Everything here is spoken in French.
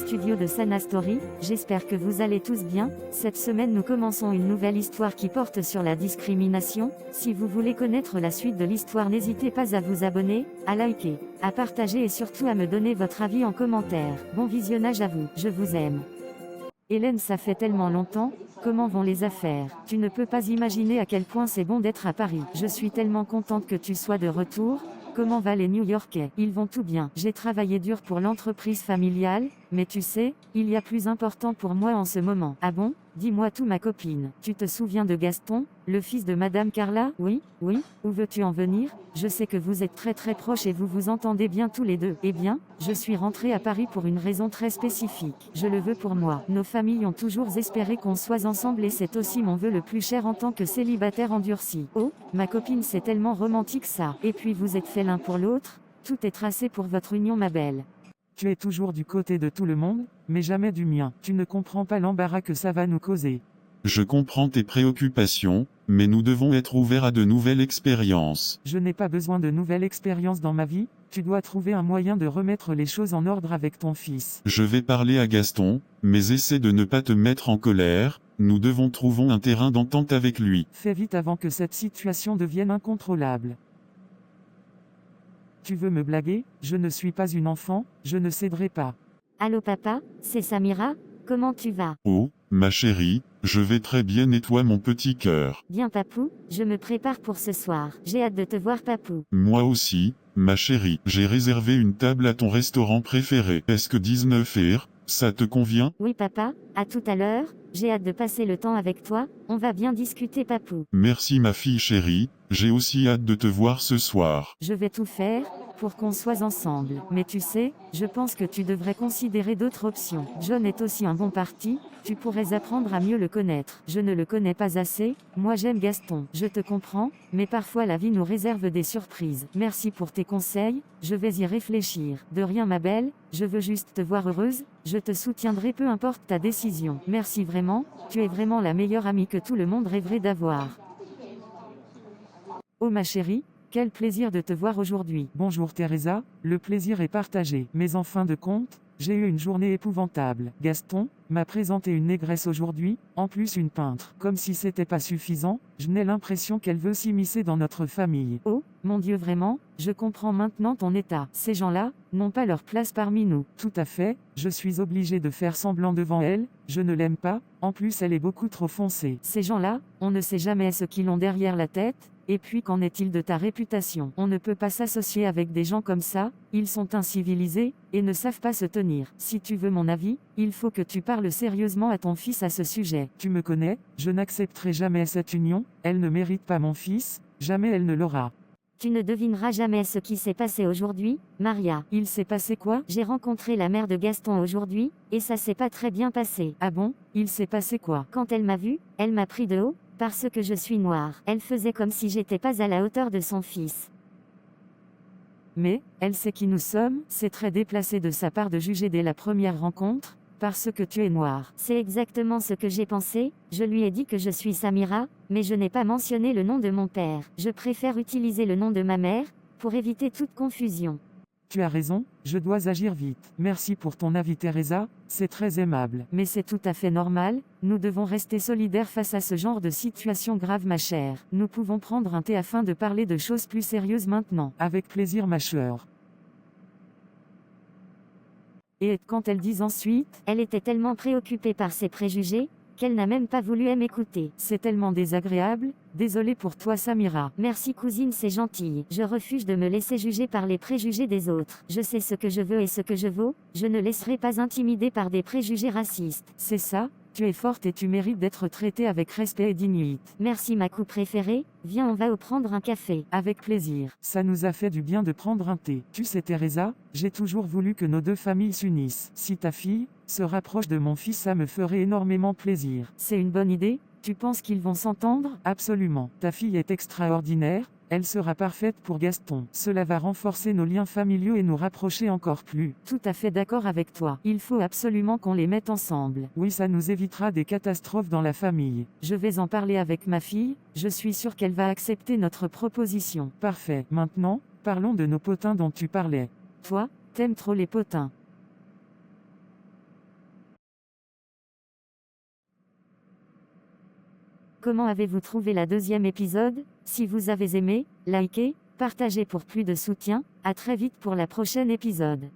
studio de Sana Story, j'espère que vous allez tous bien. Cette semaine nous commençons une nouvelle histoire qui porte sur la discrimination. Si vous voulez connaître la suite de l'histoire, n'hésitez pas à vous abonner, à liker, à partager et surtout à me donner votre avis en commentaire. Bon visionnage à vous, je vous aime. Hélène, ça fait tellement longtemps, comment vont les affaires? Tu ne peux pas imaginer à quel point c'est bon d'être à Paris. Je suis tellement contente que tu sois de retour. Comment va les New-Yorkais? Ils vont tout bien. J'ai travaillé dur pour l'entreprise familiale, mais tu sais, il y a plus important pour moi en ce moment. Ah bon? Dis-moi tout, ma copine. Tu te souviens de Gaston, le fils de Madame Carla? Oui. Où veux-tu en venir? Je sais que vous êtes très proches et vous vous entendez bien tous les deux. Eh bien, je suis rentrée à Paris pour une raison très spécifique. Je le veux pour moi. Nos familles ont toujours espéré qu'on soit ensemble et c'est aussi mon vœu le plus cher en tant que célibataire endurci. Oh, ma copine, c'est tellement romantique ça. Et puis vous êtes faits l'un pour l'autre? Tout est tracé pour votre union, ma belle. Tu es toujours du côté de tout le monde, mais jamais du mien. Tu ne comprends pas l'embarras que ça va nous causer. Je comprends tes préoccupations, mais nous devons être ouverts à de nouvelles expériences. Je n'ai pas besoin de nouvelles expériences dans ma vie, tu dois trouver un moyen de remettre les choses en ordre avec ton fils. Je vais parler à Gaston, mais essaie de ne pas te mettre en colère, nous devons trouver un terrain d'entente avec lui. Fais vite avant que cette situation devienne incontrôlable. Tu veux me blaguer? Je ne suis pas une enfant, je ne céderai pas. Allô papa, c'est Samira, comment tu vas? Oh, ma chérie, je vais très bien et toi mon petit cœur? Bien papou, je me prépare pour ce soir. J'ai hâte de te voir papou. Moi aussi, ma chérie. J'ai réservé une table à ton restaurant préféré. Est-ce que 19h, ça te convient? Oui papa, à tout à l'heure, j'ai hâte de passer le temps avec toi, on va bien discuter papou. Merci ma fille chérie, j'ai aussi hâte de te voir ce soir. Je vais tout faire pour qu'on soit ensemble. Mais tu sais, je pense que tu devrais considérer d'autres options. John est aussi un bon parti, tu pourrais apprendre à mieux le connaître. Je ne le connais pas assez, moi j'aime Gaston. Je te comprends, mais parfois la vie nous réserve des surprises. Merci pour tes conseils, je vais y réfléchir. De rien ma belle, je veux juste te voir heureuse, je te soutiendrai peu importe ta décision. Merci vraiment, tu es vraiment la meilleure amie que tout le monde rêverait d'avoir. Oh ma chérie, quel plaisir de te voir aujourd'hui. Bonjour Teresa, le plaisir est partagé. Mais en fin de compte, j'ai eu une journée épouvantable. Gaston m'a présenté une négresse aujourd'hui, en plus une peintre. Comme si c'était pas suffisant, je n'ai l'impression qu'elle veut s'immiscer dans notre famille. Oh, mon Dieu vraiment, je comprends maintenant ton état. Ces gens-là n'ont pas leur place parmi nous. Tout à fait, je suis obligé de faire semblant devant elle, je ne l'aime pas, en plus elle est beaucoup trop foncée. Ces gens-là, on ne sait jamais ce qu'ils ont derrière la tête. Et puis qu'en est-il de ta réputation? On ne peut pas s'associer avec des gens comme ça, ils sont incivilisés, et ne savent pas se tenir. Si tu veux mon avis, il faut que tu parles sérieusement à ton fils à ce sujet. Tu me connais, je n'accepterai jamais cette union, elle ne mérite pas mon fils, jamais elle ne l'aura. Tu ne devineras jamais ce qui s'est passé aujourd'hui, Maria. Il s'est passé quoi? J'ai rencontré la mère de Gaston aujourd'hui, et ça s'est pas très bien passé. Ah bon? Il s'est passé quoi? Quand elle m'a vue, elle m'a pris de haut, parce que je suis noire. Elle faisait comme si j'étais pas à la hauteur de son fils. Mais, elle sait qui nous sommes, c'est très déplacé de sa part de juger dès la première rencontre, parce que tu es noire. C'est exactement ce que j'ai pensé, je lui ai dit que je suis Samira, mais je n'ai pas mentionné le nom de mon père. Je préfère utiliser le nom de ma mère, pour éviter toute confusion. Tu as raison, je dois agir vite. Merci pour ton avis Teresa, c'est très aimable. Mais c'est tout à fait normal, nous devons rester solidaires face à ce genre de situation grave ma chère. Nous pouvons prendre un thé afin de parler de choses plus sérieuses maintenant. Avec plaisir ma chère. Et quand elles disent ensuite, elle était tellement préoccupée par ses préjugés, qu'elle n'a même pas voulu m'écouter. C'est tellement désagréable, désolé pour toi Samira. Merci cousine, c'est gentil. Je refuse de me laisser juger par les préjugés des autres. Je sais ce que je veux et ce que je vaux, je ne laisserai pas intimider par des préjugés racistes. C'est ça, tu es forte et tu mérites d'être traitée avec respect et dignité. Merci ma coupe préférée, viens on va prendre un café. Avec plaisir. Ça nous a fait du bien de prendre un thé. Tu sais Teresa, j'ai toujours voulu que nos deux familles s'unissent. Si ta fille se rapproche de mon fils, ça me ferait énormément plaisir. C'est une bonne idée? Tu penses qu'ils vont s'entendre? Absolument. Ta fille est extraordinaire, elle sera parfaite pour Gaston. Cela va renforcer nos liens familiaux et nous rapprocher encore plus. Tout à fait d'accord avec toi. Il faut absolument qu'on les mette ensemble. Oui, ça nous évitera des catastrophes dans la famille. Je vais en parler avec ma fille, je suis sûre qu'elle va accepter notre proposition. Parfait. Maintenant, parlons de nos potins dont tu parlais. Toi, t'aimes trop les potins. Comment avez-vous trouvé la deuxième épisode? Si vous avez aimé, likez, partagez pour plus de soutien. À très vite pour la prochaine épisode.